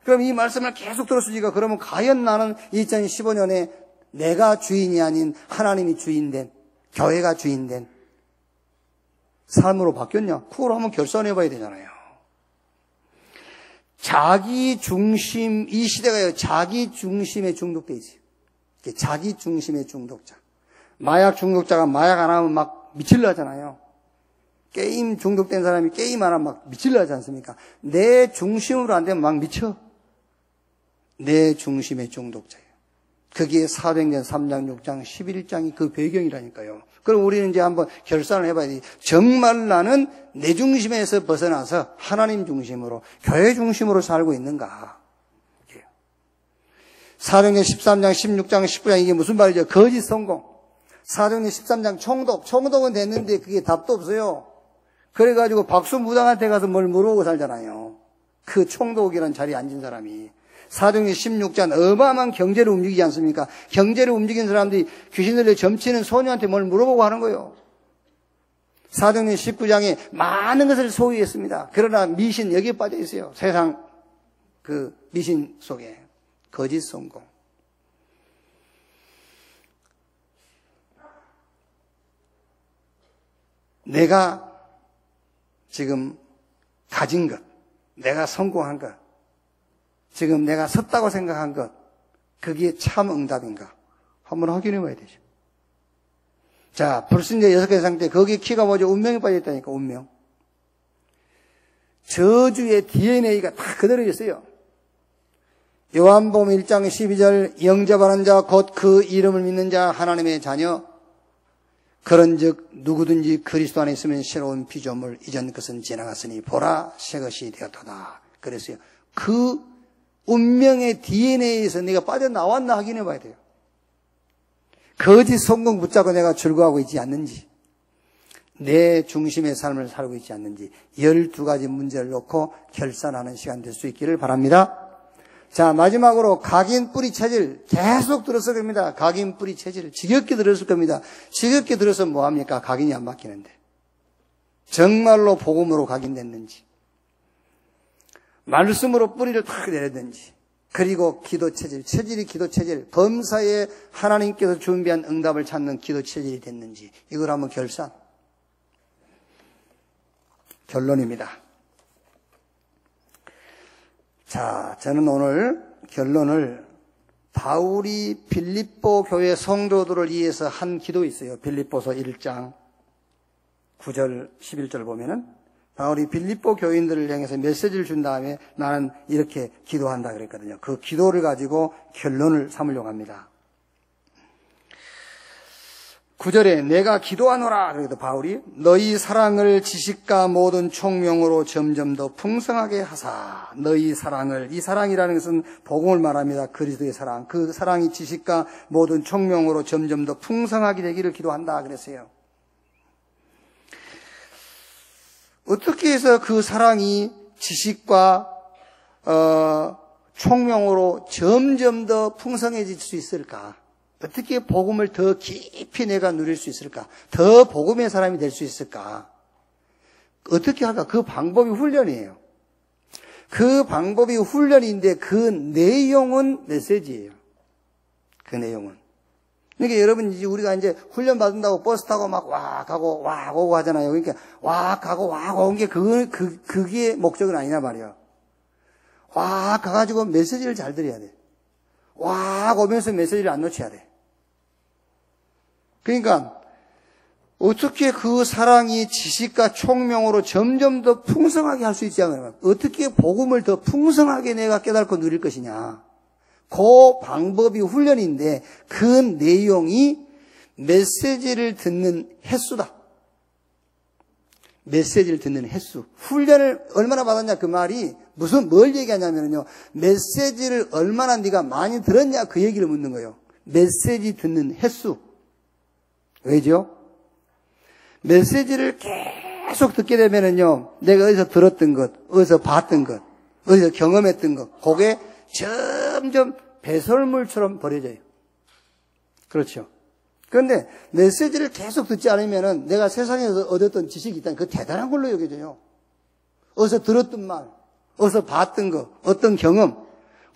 그럼 이 말씀을 계속 들었으니까 그러면 과연 나는 2015년에 내가 주인이 아닌 하나님이 주인된, 교회가 주인된 삶으로 바뀌었냐? 그걸 한번 결산해 봐야 되잖아요. 자기 중심, 이 시대가요, 자기 중심에 중독돼 있어요. 자기 중심의 중독자. 마약 중독자가 마약 안 하면 막 미칠려 하잖아요. 게임 중독된 사람이 게임 안 하면 막 미칠려 하지 않습니까? 내 중심으로 안 되면 막 미쳐. 내 중심의 중독자예요. 거기에 사도행전 3장, 6장, 11장이 그 배경이라니까요. 그럼 우리는 이제 한번 결산을 해봐야 돼. 정말 나는 내 중심에서 벗어나서 하나님 중심으로, 교회 중심으로 살고 있는가? 사도행전 13장, 16장, 19장 이게 무슨 말이죠? 거짓 성공. 사도행전 13장 총독은 됐는데 그게 답도 없어요. 그래가지고 박수무당한테 가서 뭘 물어보고 살잖아요. 그 총독이라는 자리에 앉은 사람이. 사도행전 16장 어마어마한 경제를 움직이지 않습니까? 경제를 움직이는 사람들이 귀신들을 점치는 소녀한테 뭘 물어보고 하는 거예요. 사도행전 19장에 많은 것을 소유했습니다. 그러나 미신 여기에 빠져 있어요. 세상 그 미신 속에. 거짓 성공. 내가 지금 가진 것, 내가 성공한 것, 지금 내가 섰다고 생각한 것, 그게 참 응답인가? 한번 확인해 봐야 되죠. 자, 불신자 6가지 상태, 거기에 키가 뭐죠? 운명이 빠져있다니까, 운명. 저주의 DNA가 다 그대로 있어요. 요한복음 1장 12절 영접하는 자 곧 그 이름을 믿는 자 하나님의 자녀 그런즉 누구든지 그리스도 안에 있으면 새로운 피조물 이전 것은 지나갔으니 보라 새 것이 되었도다. 그랬어요. 그 운명의 DNA에서 내가 빠져나왔나 확인해 봐야 돼요. 거짓 성공 붙잡고 내가 즐거워하고 있지 않는지, 내 중심의 삶을 살고 있지 않는지 12가지 문제를 놓고 결산하는 시간 될 수 있기를 바랍니다. 자, 마지막으로 각인 뿌리 체질 계속 들었을 겁니다. 각인 뿌리 체질 지겹게 들었을 겁니다. 지겹게 들어서 뭐합니까? 각인이 안 바뀌는데 정말로 복음으로 각인됐는지, 말씀으로 뿌리를 탁 내렸는지, 그리고 기도 체질, 체질이 기도 체질, 범사에 하나님께서 준비한 응답을 찾는 기도 체질이 됐는지 이걸 한번 결산. 결론입니다. 자, 저는 오늘 결론을 바울이 빌립보 교회 성도들을 위해서 한 기도 있어요. 빌립보서 1장 9절 11절 보면은 바울이 빌립보 교인들을 향해서 메시지를 준 다음에 나는 이렇게 기도한다 그랬거든요. 그 기도를 가지고 결론을 삼으려고 합니다. 9절에 내가 기도하노라. 그래도 바울이 너희 사랑을 지식과 모든 총명으로 점점 더 풍성하게 하사. 너희 사랑을, 이 사랑이라는 것은 복음을 말합니다. 그리스도의 사랑. 그 사랑이 지식과 모든 총명으로 점점 더 풍성하게 되기를 기도한다 그랬어요. 어떻게 해서 그 사랑이 지식과 총명으로 점점 더 풍성해질 수 있을까? 어떻게 복음을 더 깊이 내가 누릴 수 있을까? 더 복음의 사람이 될 수 있을까? 어떻게 할까? 그 방법이 훈련이에요. 그 방법이 훈련인데 그 내용은 메시지예요. 그 내용은. 그러니까 여러분, 이제 우리가 이제 훈련 받는다고 버스 타고 막 와 가고 와 오고 하잖아요. 그러니까 와 가고 와 오는 게 그게 목적은 아니냐 말이야. 와 가가지고 메시지를 잘 들어야 돼. 와 오면서 메시지를 안 놓쳐야 돼. 그러니까 어떻게 그 사랑이 지식과 총명으로 점점 더 풍성하게 할 수 있지 않을까? 어떻게 복음을 더 풍성하게 내가 깨닫고 누릴 것이냐? 그 방법이 훈련인데 그 내용이 메시지를 듣는 횟수다. 메시지를 듣는 횟수. 훈련을 얼마나 받았냐 그 말이 뭘 얘기하냐면요. 메시지를 얼마나 네가 많이 들었냐 그 얘기를 묻는 거예요. 메시지 듣는 횟수. 왜죠? 메시지를 계속 듣게 되면은요. 내가 어디서 들었던 것, 어디서 봤던 것, 어디서 경험했던 것, 그게 점점 배설물처럼 버려져요. 그렇죠. 그런데 메시지를 계속 듣지 않으면은 내가 세상에서 얻었던 지식이 있다면 그거 대단한 걸로 여겨져요. 어디서 들었던 말, 어디서 봤던 거, 어떤 경험,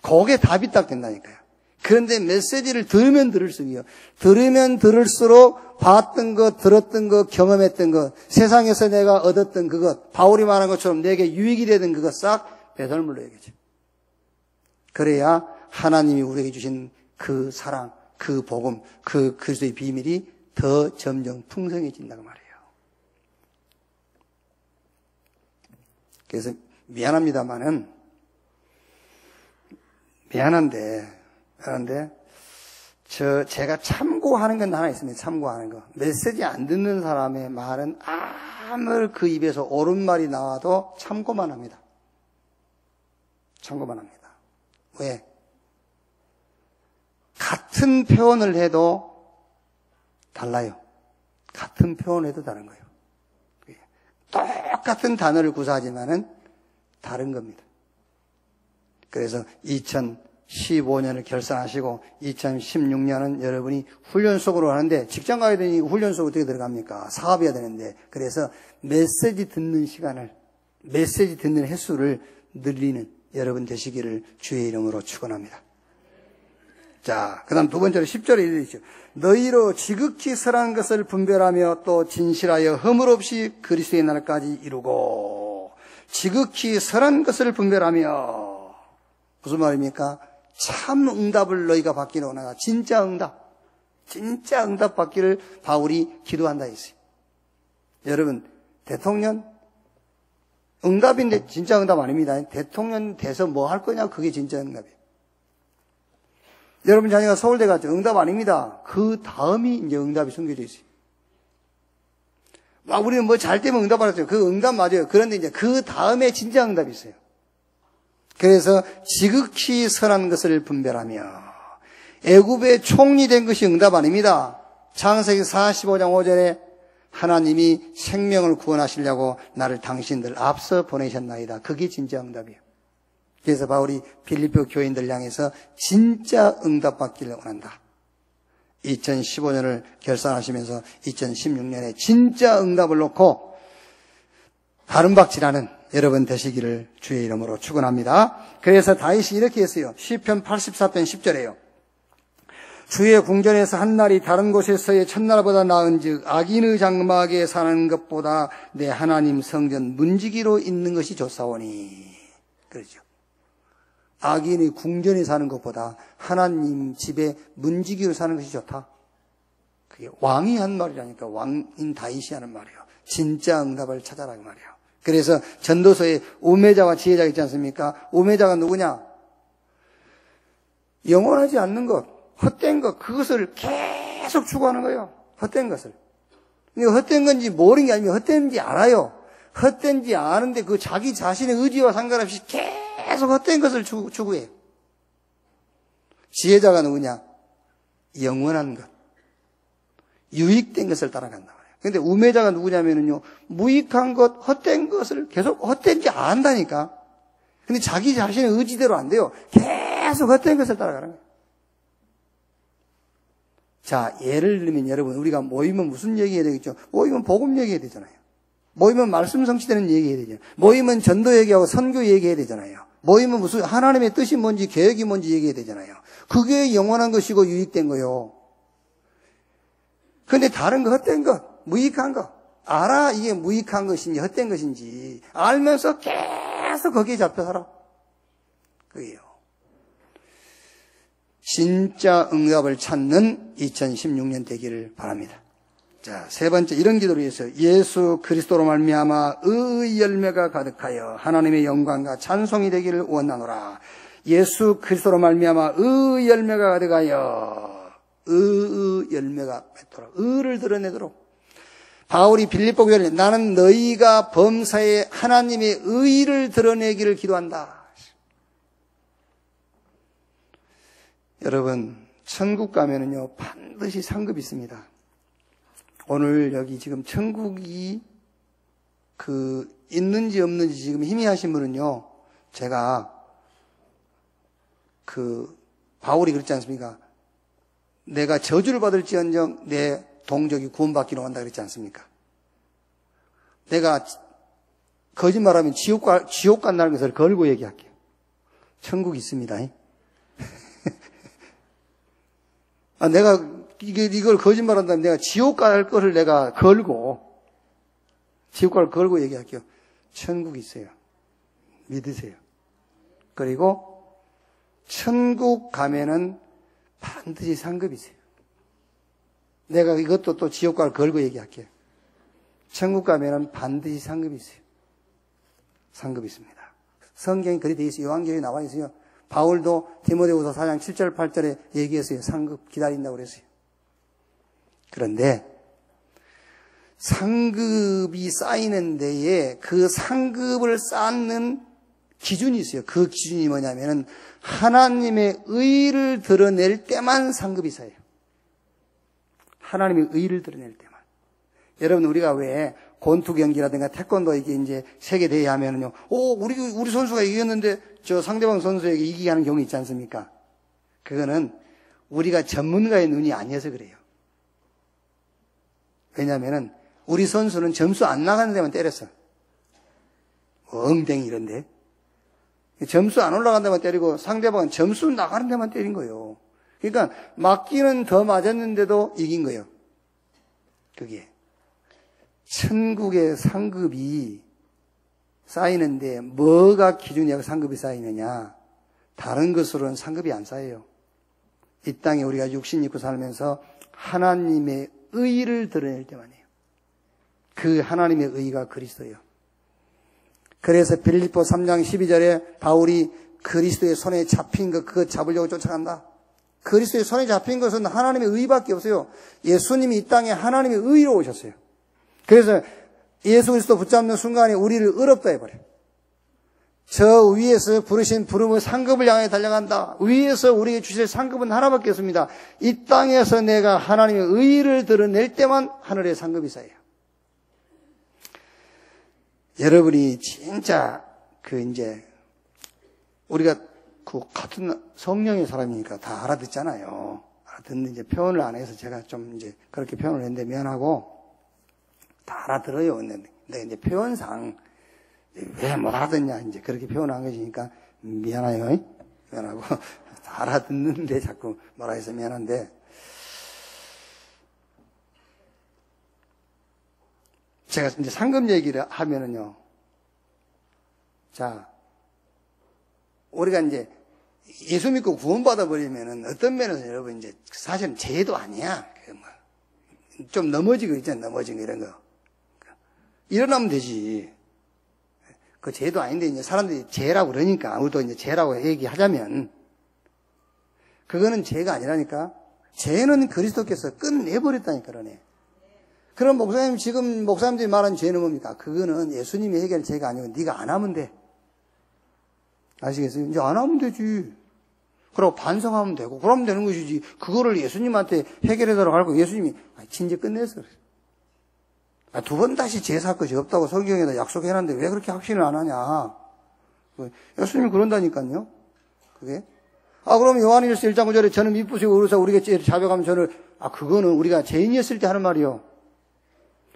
그게 답이 딱 된다니까요. 그런데 메시지를 들으면 들을수록요. 들으면 들을수록 봤던 것, 들었던 것, 경험했던 것, 세상에서 내가 얻었던 그것, 바울이 말한 것처럼 내게 유익이 되는 그것 싹 배설물로 여겨져요. 그래야 하나님이 우리에게 주신 그 사랑, 그 복음, 그 그리스도의 비밀이 더 점점 풍성해진다고 말이에요. 그래서 미안한데 제가 참고하는 건 하나 있습니다. 참고하는 거. 메시지 안 듣는 사람의 말은 아무 그 입에서 옳은 말이 나와도 참고만 합니다. 참고만 합니다. 왜? 같은 표현을 해도 달라요. 같은 표현을 해도 다른 거예요. 똑같은 단어를 구사하지만은 다른 겁니다. 그래서 2015년을 결산하시고 2016년은 여러분이 훈련 속으로 하는데 직장 가야 되니 훈련 속으로 어떻게 들어갑니까? 사업해야 되는데 그래서 메시지 듣는 시간을 메시지 듣는 횟수를 늘리는 여러분 되시기를 주의 이름으로 축원합니다. 자, 그 다음 두 번째로 10절에 이르되 있죠. 너희로 지극히 선한 것을 분별하며 또 진실하여 허물 없이 그리스도의 날까지 이루고 지극히 선한 것을 분별하며 무슨 말입니까? 참 응답을 너희가 받기를 원하다. 진짜 응답 받기를 바울이 기도한다 했어요. 여러분, 대통령 응답인데 진짜 응답 아닙니다. 대통령 돼서 뭐 할 거냐? 그게 진짜 응답이에요. 여러분 자녀가 서울대 갔죠. 응답 아닙니다. 그 다음이 이제 응답이 숨겨져 있어요. 막 우리는 뭐 잘 되면 응답 받았죠. 그 응답 맞아요. 그런데 이제 그 다음에 진짜 응답이 있어요. 그래서 지극히 선한 것을 분별하며 애굽의 총리 된 것이 응답 아닙니다. 창세기 45장 5절에 하나님이 생명을 구원하시려고 나를 당신들 앞서 보내셨나이다. 그게 진짜 응답이에요. 그래서 바울이 빌립보 교인들 향해서 진짜 응답 받기를 원한다. 2015년을 결산하시면서 2016년에 진짜 응답을 놓고 다른 박질하는 여러분 되시기를 주의 이름으로 축원합니다. 그래서 다윗이 이렇게 했어요. 시편 84편 10절에요. 주의 궁전에서 한 날이 다른 곳에서의 첫날보다 나은즉 악인의 장막에 사는 것보다 내 하나님 성전 문지기로 있는 것이 좋사오니. 그렇죠. 악인의 궁전에 사는 것보다 하나님 집에 문지기로 사는 것이 좋다. 그게 왕이 한 말이라니까. 왕인 다윗이 하는 말이에요. 진짜 응답을 찾아라 그 말이에요. 그래서 전도서에 우매자와 지혜자가 있지 않습니까? 우매자가 누구냐? 영원하지 않는 것, 헛된 것, 그것을 계속 추구하는 거예요. 헛된 것을. 근데 헛된 건지 모르는 게 아니면 헛된지 알아요. 헛된지 아는데 그 자기 자신의 의지와 상관없이 계속 헛된 것을 추구해요. 지혜자가 누구냐? 영원한 것, 유익된 것을 따라간다 말이에요. 근데 우매자가 누구냐면요, 무익한 것, 헛된 것을 계속 헛된지 안다니까. 근데 자기 자신의 의지대로 안 돼요. 계속 헛된 것을 따라가는 거예요. 자, 예를 들면 여러분, 우리가 모이면 무슨 얘기해야 되겠죠? 모이면 복음 얘기해야 되잖아요. 모이면 말씀 성취되는 얘기해야 되잖아요. 모이면 전도 얘기하고 선교 얘기해야 되잖아요. 모이면 무슨 하나님의 뜻이 뭔지 계획이 뭔지 얘기해야 되잖아요. 그게 영원한 것이고 유익된 거요. 근데 다른 거, 헛된 것, 무익한 거, 알아 이게 무익한 것인지 헛된 것인지 알면서 계속 거기에 잡혀 살아. 그게요. 진짜 응답을 찾는 2016년 되기를 바랍니다. 자, 세 번째, 이런 기도를 했어요. 예수 그리스도로 말미암아 의의 열매가 가득하여 하나님의 영광과 찬송이 되기를 원하노라. 예수 그리스도로 말미암아 의의 열매가 가득하여 의의 열매가 맺도록, 의를 드러내도록. 바울이 빌립보 교회에 나는 너희가 범사에 하나님의 의를 드러내기를 기도한다. 여러분, 천국 가면은요, 반드시 상급이 있습니다. 오늘 여기 지금 천국이 있는지 없는지 지금 희미하신 분은요, 제가 바울이 그랬지 않습니까? 내가 저주를 받을지언정 내 동족이 구원받기로 한다 그랬지 않습니까? 내가 거짓말하면 지옥 간다는 것을 걸고 얘기할게요. 천국이 있습니다. 내가 이걸 거짓말한다면 내가 지옥 갈 거를 내가 지옥 갈 걸고 얘기할게요. 천국이 있어요. 믿으세요. 그리고 천국 가면은 반드시 상급이 있어요. 내가 이것도 또 지옥 갈 걸고 얘기할게요. 천국 가면은 반드시 상급이 있어요. 상급이 있습니다. 성경이 그리 되어 있어요. 요한계시에 나와 있어요. 바울도 디모데후서 4장 7절 8절에 얘기했어요. 상급 기다린다고 그랬어요. 그런데 상급이 쌓이는 데에 그 상급을 쌓는 기준이 있어요. 그 기준이 뭐냐면은 하나님의 의를 드러낼 때만 상급이 쌓여요. 하나님의 의를 드러낼 때만. 여러분, 우리가 왜 권투 경기라든가 태권도 이게 이제 세계 대회 하면은요, 우리 선수가 이겼는데 저 상대방 선수에게 이기게 하는 경우 있지 않습니까? 그거는 우리가 전문가의 눈이 아니어서 그래요. 왜냐면은 우리 선수는 점수 안 나가는 데만 때렸어. 엉덩이 이런데. 점수 안 올라간 데만 때리고 상대방은 점수 나가는 데만 때린 거예요. 그러니까 맞기는 더 맞았는데도 이긴 거예요. 그게. 천국의 상급이 쌓이는데 뭐가 기준이야 상급이 쌓이느냐? 다른 것으로는 상급이 안 쌓여요. 이 땅에 우리가 육신 입고 살면서 하나님의 의를 드러낼 때만이에요. 그 하나님의 의가 그리스도예요. 그래서 빌립보 3장 12절에 바울이 그리스도의 손에 잡힌 것, 그거 잡으려고 쫓아간다. 그리스도의 손에 잡힌 것은 하나님의 의밖에 없어요. 예수님이 이 땅에 하나님의 의로 오셨어요. 그래서 예수 그리스도 붙잡는 순간에 우리를 의롭다 해버려요. 저 위에서 부르신 부름의 상급을 향해 달려간다. 위에서 우리에게 주실 상급은 하나밖에 없습니다. 이 땅에서 내가 하나님의 의를 드러낼 때만 하늘의 상급이 쌓여요. 여러분이 진짜 우리가 같은 성령의 사람이니까 다 알아듣잖아요. 알아듣는 이제 표현을 안 해서 제가 좀 이제 그렇게 표현을 했는데 미안하고, 다 알아들어요. 근데 이제 표현상 왜 못 알아듣냐 이제 그렇게 표현한 것이니까 미안해요. 미안하고 다 알아듣는데 자꾸 뭐라 해서 미안한데, 제가 이제 상급 얘기를 하면은요. 자, 우리가 이제 예수 믿고 구원받아 버리면은 어떤 면에서 여러분 이제 사실은 죄도 아니야. 좀 넘어지고 있잖아. 넘어지고 이런 거. 일어나면 되지. 그 죄도 아닌데 이제 사람들이 죄라고 그러니까 아무도 이제 죄라고 얘기하자면 그거는 죄가 아니라니까. 죄는 그리스도께서 끝내버렸다니까 그러네. 그럼 목사님, 지금 목사님들이 말한 죄는 뭡니까? 그거는 예수님이 해결 죄가 아니고 네가 안 하면 돼. 아시겠어요? 이제 안 하면 되지. 그러고 반성하면 되고 그러면 되는 것이지. 그거를 예수님한테 해결해달라고 하고 예수님이 진짜 끝냈어. 두 번 다시 제사할 것이 없다고 성경에다 약속해놨는데 왜 그렇게 확신을 안 하냐. 예수님이 그런다니까요. 그게. 그럼 요한일서 1장 9절에 저는 미쁘시고 그러서 우리가 죄를 자백하면 저를, 그거는 우리가 죄인이었을 때 하는 말이요.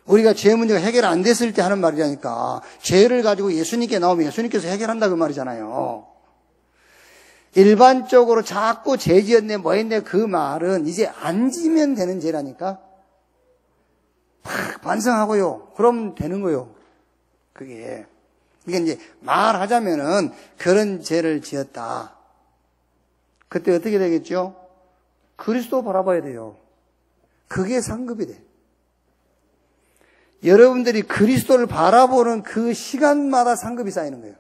우리가 죄 문제가 해결 안 됐을 때 하는 말이라니까. 죄를 가지고 예수님께 나오면 예수님께서 해결한다 그 말이잖아요. 일반적으로 자꾸 죄 지었네 뭐 했네 그 말은 이제 안 지면 되는 죄라니까. 반성하고요. 그러면 되는 거요. 그게. 이게 이제 말하자면은 그런 죄를 지었다. 그때 어떻게 되겠죠? 그리스도 바라봐야 돼요. 그게 상급이 돼. 여러분들이 그리스도를 바라보는 그 시간마다 상급이 쌓이는 거예요.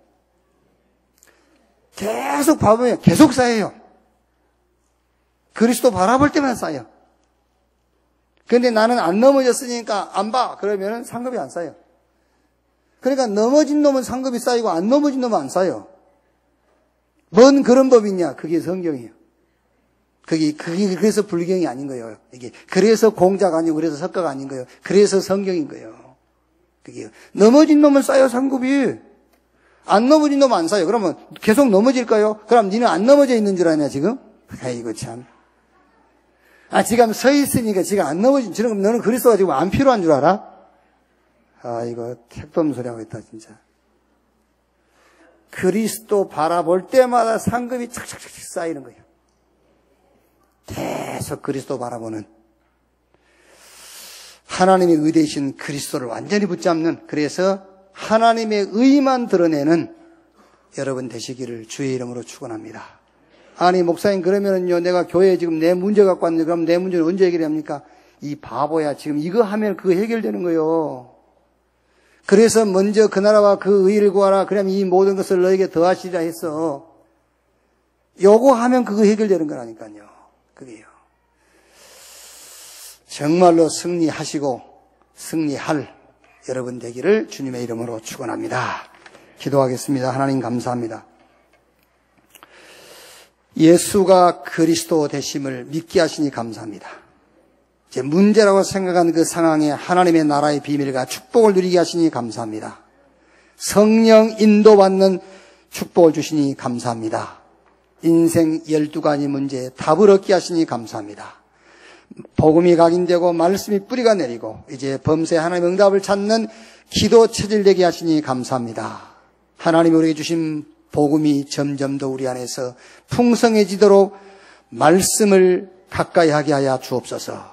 계속 봐보면 계속 쌓여요. 그리스도 바라볼 때만 쌓여. 그런데 나는 안 넘어졌으니까 안 봐. 그러면 상급이 안 쌓여. 그러니까 넘어진 놈은 상급이 쌓이고 안 넘어진 놈은 안 쌓여. 뭔 그런 법이 있냐? 그게 성경이에요. 그게 그래서 불경이 아닌 거예요. 이게 그래서 공자가 아니고 그래서 석가가 아닌 거예요. 그래서 성경인 거예요. 그게 넘어진 놈은 쌓여 상급이. 안 넘어진 놈은 안 쌓여. 그러면 계속 넘어질까요? 그럼 니는 안 넘어져 있는 줄 아냐 지금? 아이고 참. 지금 서 있으니까 지금 안 넘어진. 지금 너는 그리스도가 지금 안 필요한 줄 알아? 이거 택도 없는 소리 하고 있다 진짜. 그리스도 바라볼 때마다 상급이 착착착 쌓이는 거예요. 계속 그리스도 바라보는 하나님의 의되신 그리스도를 완전히 붙잡는, 그래서 하나님의 의만 드러내는 여러분 되시기를 주의 이름으로 축원합니다. 아니 목사님 그러면은요 내가 교회에 지금 내 문제 갖고 왔는데 그럼 내 문제는 언제 해결합니까? 이 바보야 지금 이거 하면 그거 해결되는 거예요. 그래서 먼저 그 나라와 그 의를 구하라. 그러면 이 모든 것을 너에게 더하시리라 했어. 요거 하면 그거 해결되는 거라니까요. 그게요. 정말로 승리하시고 승리할 여러분 되기를 주님의 이름으로 축원합니다. 기도하겠습니다. 하나님 감사합니다. 예수가 그리스도 되심을 믿게 하시니 감사합니다. 제 문제라고 생각한 그 상황에 하나님의 나라의 비밀과 축복을 누리게 하시니 감사합니다. 성령 인도받는 축복을 주시니 감사합니다. 인생 12가지 문제에 답을 얻게 하시니 감사합니다. 복음이 각인되고 말씀이 뿌리가 내리고 이제 범사에 하나님의 응답을 찾는 기도 체질되게 하시니 감사합니다. 하나님이 우리에게 주신 복음이 점점 더 우리 안에서 풍성해지도록 말씀을 가까이 하게 하여 주옵소서.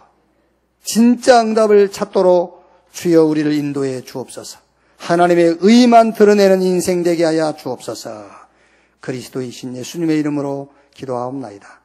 진짜 응답을 찾도록 주여 우리를 인도해 주옵소서. 하나님의 의만 드러내는 인생 되게 하여 주옵소서. 그리스도이신 예수님의 이름으로 기도하옵나이다.